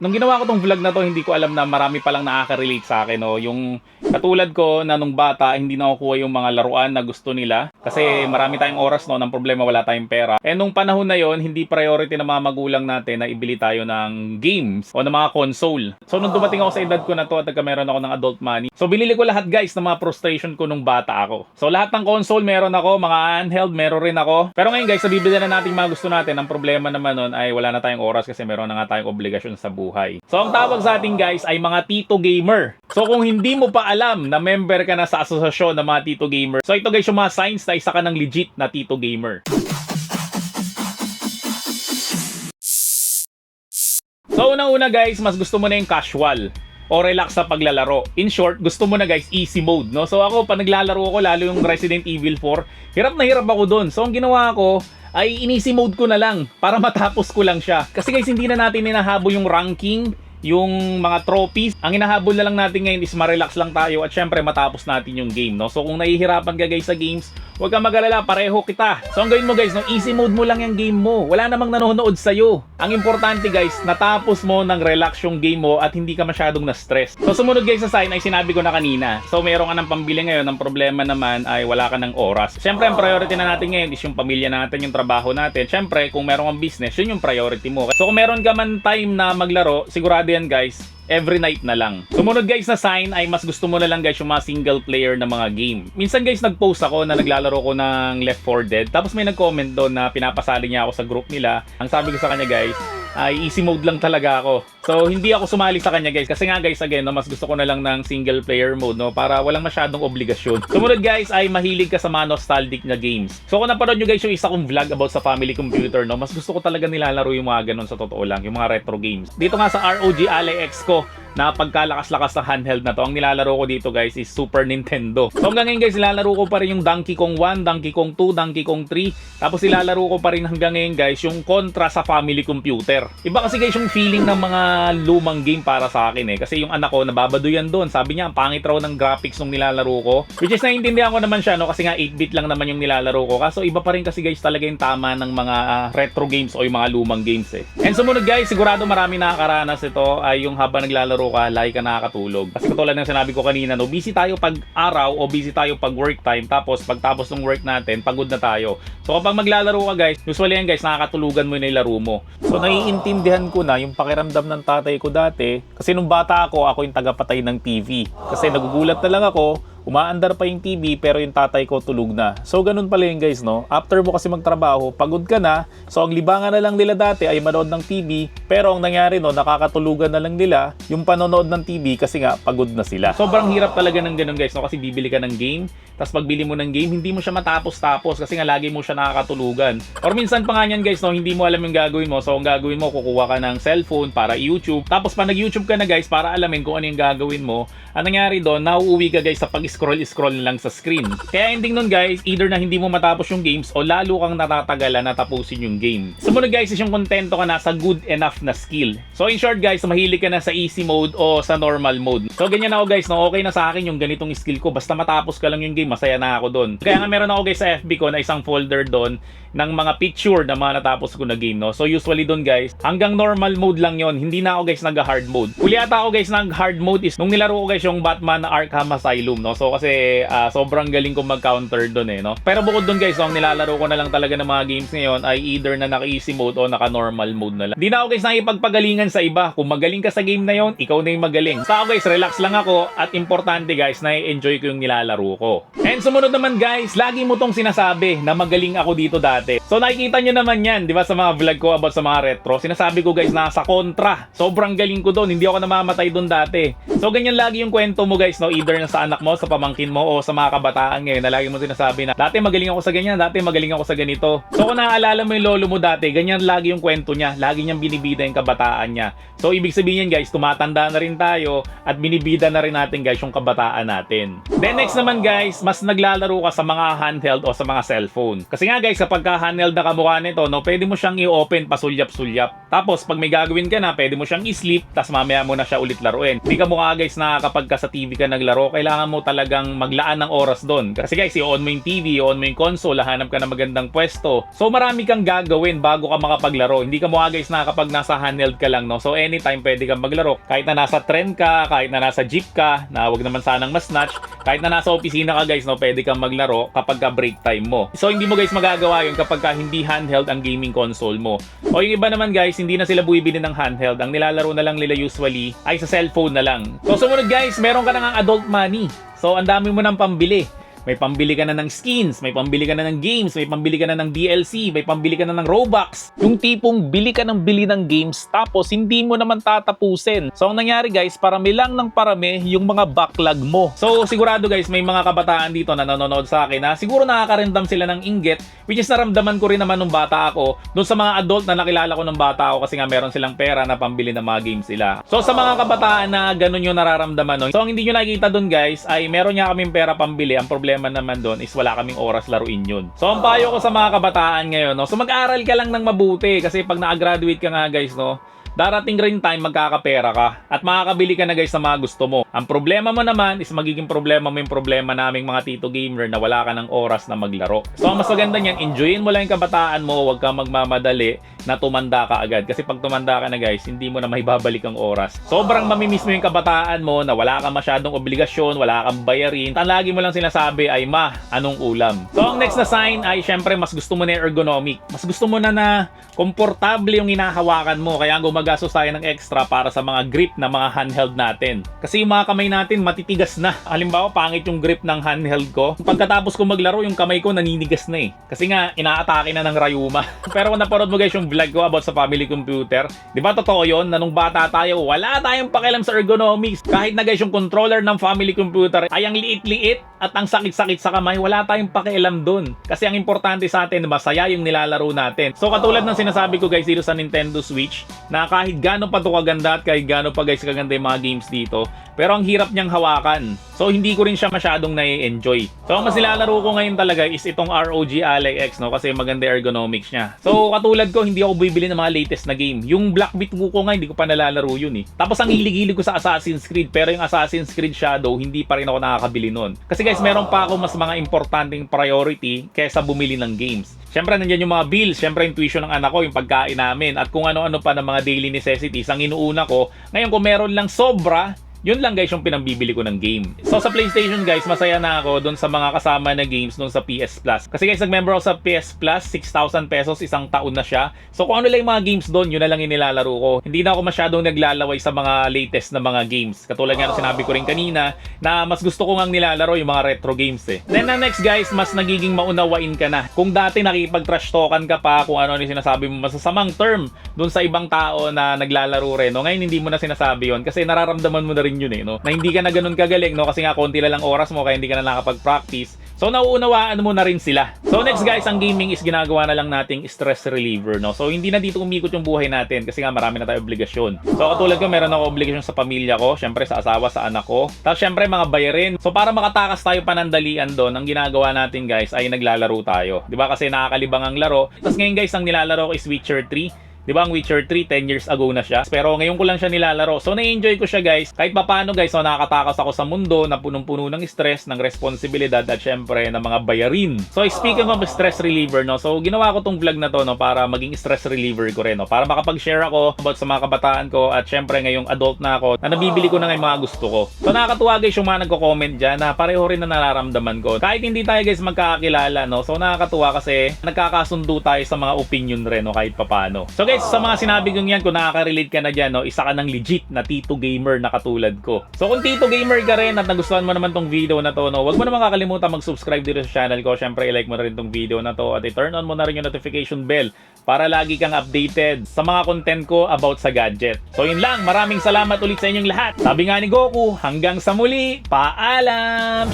Nung ginawa ko tong vlog na to, hindi ko alam na marami palang nakaka-relate sa akin, no? Yung katulad ko na nung bata, hindi nakukuha yung mga laruan na gusto nila. Kasi marami tayong oras, no? Ng problema, wala tayong pera. Eh, nung panahon na yon, hindi priority ng mga magulang natin na ibili tayo ng games o ng mga console. So, nung dumating ako sa edad ko na to at meron ako ng adult money, so binili ko lahat, guys, ng mga frustration ko nung bata ako. So, lahat ng console meron ako, mga handheld meron rin ako. Pero ngayon, guys, nabibili na natin mga gusto natin. Ang problema naman nun ay wala na tayong oras kasi meron na nga tayong obligasyon sa buhay. So, ang tawag sa atin, guys, ay mga Tito Gamer. So, kung hindi mo pa alam na member ka na sa asosasyon ng mga Tito Gamer, so ito, guys, yung mga signs na isa ka ng legit na Tito Gamer. So, unang-una, guys, mas gusto mo na yung casual o relax sa paglalaro. In short, gusto mo na, guys, easy mode, no? So, ako, pag naglalaro ako, lalo yung Resident Evil 4, hirap na hirap ako dun. So, ang ginawa ko ay in-easy mode ko na lang para matapos ko lang siya. Kasi, guys, hindi na natin hinahabol yung ranking, yung mga trophies. Ang hinahabol na lang natin ngayon is ma-relax lang tayo at syempre matapos natin yung game, no? So kung nahihirapan ka, guys, sa games, huwag kang mag-alala, pareho kita. So ang gawin mo, guys, no, easy mode mo lang yung game mo. Wala namang nanonood sa'yo. Ang importante, guys, natapos mo ng relax yung game mo at hindi ka masyadong na-stress. So sumunod, guys, sa sign ay sinabi ko na kanina. So meron ka ng pambili ngayon, ang problema naman ay wala ka ng oras. Syempre ang priority na natin ngayon is yung pamilya natin, yung trabaho natin. Syempre kung meron kang business, yun yung priority mo. So kung meron ka man time na maglaro, sigurado yan, guys, every night na lang. Sumunod, guys, na sign ay mas gusto mo na lang, guys, yung mga single player na mga game. Minsan, guys, nag-post ako na naglalaro ko ng Left 4 Dead. Tapos may nag-comment doon na pinapasali niya ako sa group nila. Ang sabi ko sa kanya, guys, ay easy mode lang talaga ako. So hindi ako sumali sa kanya, guys, kasi nga, guys, again, no, mas gusto ko na lang ng single player mode, no, para walang masyadong obligasyon. Sumunod, guys, ay mahilig ka sa mga nostalgic na games. So kung napanood nyo, guys, yung isa kong vlog about sa family computer, no, mas gusto ko talaga nilalaro yung mga ganun, sa totoo lang, yung mga retro games. Dito nga sa ROG Ally X ko, na pagkalakas-lakas ng handheld na to, ang nilalaro ko dito, guys, is Super Nintendo. So hanggang ngayon, guys, nilalaro ko pa rin yung Donkey Kong 1, Donkey Kong 2, Donkey Kong 3. Tapos nilalaro ko pa rin hanggang ngayon, guys, yung Contra sa family computer. Iba kasi, guys, yung feeling ng mga lumang game para sa akin, eh. Kasi yung anak ko, nababaduyan doon. Sabi niya, ang pangit raw ng graphics nung nilalaro ko. Which is, naiintindihan ko naman siya, no? Kasi nga 8-bit lang naman yung nilalaro ko. Kaso iba pa rin kasi, guys, talaga yung tama ng mga retro games o yung mga lumang games, eh. And sumunod, guys, sigurado marami nakakaranas ito ay yung habang naglalaro ka, lagi ka nakakatulog. Kasi katulad ng sinabi ko kanina, no, busy tayo pag araw o busy tayo pag work time, tapos pagtapos ng work natin, pagod na tayo. So kapag maglalaro ka, guys, usually yan, guys, nakakatulugan mo yung laro mo. So naiintindihan ko na yung pakiramdam ng tatay ko dati, kasi nung bata ako yung tagapatay ng TV. Kasi nagugulat na lang ako, umaandar pa yung TV pero yung tatay ko tulog na. So ganun pala yun, guys, no? After mo kasi magtrabaho, pagod ka na. So ang libangan na lang nila dati ay manood ng TV. Pero ang nangyari, no, nakakatulugan na lang nila yung panonood ng TV kasi nga pagod na sila. Sobrang hirap talaga ng ganun, guys, no? Kasi bibili ka ng game, tapos pagbili mo ng game, hindi mo siya matapos-tapos kasi nga lagi mo siya nakakatulugan. Or minsan pa nga yan, guys, no, hindi mo alam yung gagawin mo. So ang gagawin mo, kukuha ka ng cellphone para YouTube. Tapos pa nag-YouTube ka na, guys, para alamin kung ano yung gagawin mo. Ang nangyari doon, nauuwi ka, guys, sa pag-scroll na lang sa screen. Kaya ending nun, guys, either na hindi mo matapos yung games o lalo kang natatagalan na tapusin yung game. Sumunod, guys, is yung kontento ka na sa good enough na skill. So in short, guys, mahilig ka na sa easy mode o sa normal mode. So ganyan ako, guys, no, okay na sa akin yung ganitong skill ko. Basta matapos ka lang yung game, masaya na ako doon. Kaya nga meron ako, guys, sa FB ko na isang folder doon ng mga picture na mga natapos ko na game, no. So usually doon, guys, hanggang normal mode lang yon. Hindi na ako, guys, nag-hard mode. Huli ata ako, guys, nag-hard mode is nung nilaro ko, guys, yung Batman Arkham Asylum, no. So kasi sobrang galing kong mag-counter doon, eh, no. Pero bukod doon, guys, no, ang nilalaro ko na lang talaga ng mga games ngayon ay either na naka-easy mode o naka-normal mode na lang. Hindi na ako, guys, nakipagpagalingan sa iba. Kung magaling ka sa game na yon, ikaw na yung magaling. Sa ako, guys, relax lang ako at importante, guys, na-enjoy ko yung nilalaro ko. And sumunod naman, guys, lagi mo tong sinasabi na magaling ako dito dati. So nakikita nyo naman yan, di ba, sa mga vlog ko about sa mga retro. Sinasabi ko, guys, na sa Contra, sobrang galing ko doon. Hindi ako namamatay doon dati. So ganyan lagi yung kwento mo, guys, no, either na sa anak mo, sa pamangkin mo, o sa mga kabataan ngayon na lagi mo sinasabi na dati magaling ako sa ganyan, dati magaling ako sa ganito. So kung naaalala mo yung lolo mo dati, ganyan lagi yung kwento niya. Lagi niyang binibida yung kabataan niya. So ibig sabihin yan, guys, tumatanda na rin tayo at binibida na rin natin, guys, yung kabataan natin. Then next naman, guys, mas naglalaro ka sa mga handheld o sa mga cellphone. Kasi nga, guys, kapag handheld na kamukha nito, no, pwede mo siyang i-open pasulyap-sulyap. Tapos pag may gagawin ka na, pwede mo siyang i-sleep, tapos mamaya mo na siya ulit laruin. Hindi ka mukha, guys, na kapag ka sa TV ka naglaro, kailangan mo talaga talagang maglaan ng oras doon. Kasi guys, i-on mo yung TV, i-on mo yung console, hanap ka ng magandang pwesto. So marami kang gagawin bago ka makapaglaro. Hindi ka mukha guys na kapag nasa handheld ka lang, no? So anytime pwede kang maglaro. Kahit na nasa trend ka, kahit na nasa jeep ka, na wag naman sanang mas-snatch, kahit na nasa opisina ka guys, no? Pwede kang maglaro kapag ka break time mo. So hindi mo guys magagawa yun kapag ka hindi handheld ang gaming console mo. O yung iba naman guys, hindi na sila buibili ng handheld. Ang nilalaro na lang nila usually ay sa cellphone na lang. So sumunod guys, meron ka na ng adult money. So ang dami mo nang pambili. May pambili ka na ng skins, may pambili ka na ng games, may pambili ka na ng DLC, may pambili ka na ng Robux. Yung tipong bili ka ng bili ng games tapos hindi mo naman tatapusin. So ang nangyari guys, parami lang ng parami yung mga backlog mo. So sigurado guys, may mga kabataan dito na nanonood sa akin na siguro nakakarindam sila ng inggit, which is naramdaman ko rin naman nung bata ako doon sa mga adult na nakilala ko nung bata ako kasi nga meron silang pera na pambili ng mga games sila. So sa mga kabataan na ganun yung nararamdaman nun, so ang hindi nyo nakikita doon guys ay meron niya kaming pera pambili. Ang problema naman doon is wala kaming oras laruin yun. So ang payo ko sa mga kabataan ngayon, no, so mag-aral ka lang ng mabuti kasi pag na-graduate ka nga guys, no, darating rin time magkakapera ka at makakabili ka na guys sa mga gusto mo. Ang problema mo naman is magiging problema mo yung problema naming mga tito gamer na wala ka ng oras na maglaro. So ang mas maganda niyan, enjoyin mo lang yung kabataan mo, huwag kang magmamadali na tumanda ka agad. Kasi pag tumanda ka na guys, hindi mo na maibabalik ang oras. Sobrang mamimiss mo yung kabataan mo na wala kang masyadong obligasyon, wala kang bayarin. Ang lagi mo lang sinasabi ay, ma, anong ulam? So ang next na sign ay syempre mas gusto mo na yung ergonomic. Mas gusto mo na komportable yung hinahawakan mo. Kaya gumagastos tayo ng extra para sa mga grip na mga handheld natin. Kasi yung mga kamay natin matitigas na. Halimbawa, pangit yung grip ng handheld ko. Pagkatapos ko maglaro, yung kamay ko naninigas na eh. Kasi nga, inaatake na ng rayuma. Pero kung napanood mo guys yung vlog ko about sa family computer, di ba totoo yun na nung bata tayo, wala tayong pakialam sa ergonomics. Kahit na guys yung controller ng family computer ay ang liit-liit at ang sakit-sakit sa kamay, wala tayong pakialam dun. Kasi ang importante sa atin, masaya yung nilalaro natin. So katulad ng sinasabi ko guys dito sa Nintendo Switch, na kahit gaano pa to kaganda at kahit gaano pa guys kaganda yung mga games dito, pero ang hirap niyang hawakan. So hindi ko rin siya masyadong nai-enjoy. So ang mas nilalaro ko ngayon talaga is itong ROG Ally X, no, kasi maganda ergonomics niya. So katulad ko, hindi ako bibili ng mga latest na game. Yung Black Myth ko nga, hindi ko pa nalalaro yun eh. Tapos ang hilig-hilig ko sa Assassin's Creed, pero yung Assassin's Creed Shadow, hindi pa rin ako nakakabili nun. Kasi guys, meron pa ako mas mga importanteng priority kaysa bumili ng games. Siyempre, nandiyan yung mga bills, siyempre yung tuition ng anak ko, yung pagkain namin, at kung ano-ano pa ng mga daily necessities ang inuuna ko. Ngayon, kung meron lang sobra, yun lang guys yung pinambibili ko ng game. So sa PlayStation guys, masaya na ako doon sa mga kasama na games doon sa PS Plus. Kasi guys, nag-member ako sa PS Plus, 6,000 pesos, isang taon na siya. So kung ano lang yung mga games doon, yun na lang yung nilalaro ko. Hindi na ako masyadong naglalaway sa mga latest na mga games. Katulad nga na sinabi ko rin kanina, na mas gusto ko ngang nilalaro yung mga retro games eh. Then na next guys, mas nagiging maunawain ka na. Kung dati nakipag-trash talkan ka pa, kung ano yung sinasabi mo masasamang term doon sa ibang tao na naglalaro rin, no? Ngayon hindi mo na sinasabi yun kasi nararamdaman mo na rin yun eh, no? Na hindi ka na ganun kagaling, no? Kasi nga konti lang oras mo kaya hindi ka na nakapag-practice. So nauunawaan mo na rin sila. So next guys, ang gaming is ginagawa na lang nating stress reliever, no? So hindi na dito umikot yung buhay natin kasi nga marami na tayong obligasyon. So katulad ko, meron ako obligasyon sa pamilya ko, syempre sa asawa, sa anak ko. Tapos syempre mga bayarin. So para makatakas tayo panandalian doon, ang ginagawa natin guys ay naglalaro tayo. 'Di ba? Kasi nakakalibang ang laro. Tapos ngayon guys, ang nilalaro ko is Witcher 3. Di ba ang Witcher 3, 10 years ago na siya. Pero ngayon ko lang siya nilalaro. So na-enjoy ko siya guys. Kahit papaano guys, so nakakatakas ako sa mundo na punong-puno ng stress, ng responsibilidad at syempre ng mga bayarin. So speaking of stress reliever, no, so ginawa ko tong vlog na to, no, para maging stress reliever ko rin, no, para makapag-share ako about sa mga kabataan ko at syempre ngayong adult na ako na nabibili ko na ng mga gusto ko. So nakakatuwa guys yung mga nagko-comment dyan na pareho rin na nararamdaman ko. Kahit hindi tayo guys magkakakilala, no, so nakakatuwa kasi nagkakasundo tayo sa mga opinion rin, no, kahit papaano. So guys, sa mga sinabi kong yan, kung nakaka-relate ka na dyan, no, isa ka ng legit na Tito Gamer na katulad ko. So kung Tito Gamer ka rin at nagustuhan mo naman tong video na to, no, huwag mo naman kakalimutan mag-subscribe dito sa channel ko. Syempre, i-like mo na rin tong video na to at i-turn on mo na rin yung notification bell para lagi kang updated sa mga content ko about sa gadget. So yun lang, maraming salamat ulit sa inyong lahat. Sabi nga ni Goku, hanggang sa muli, paalam!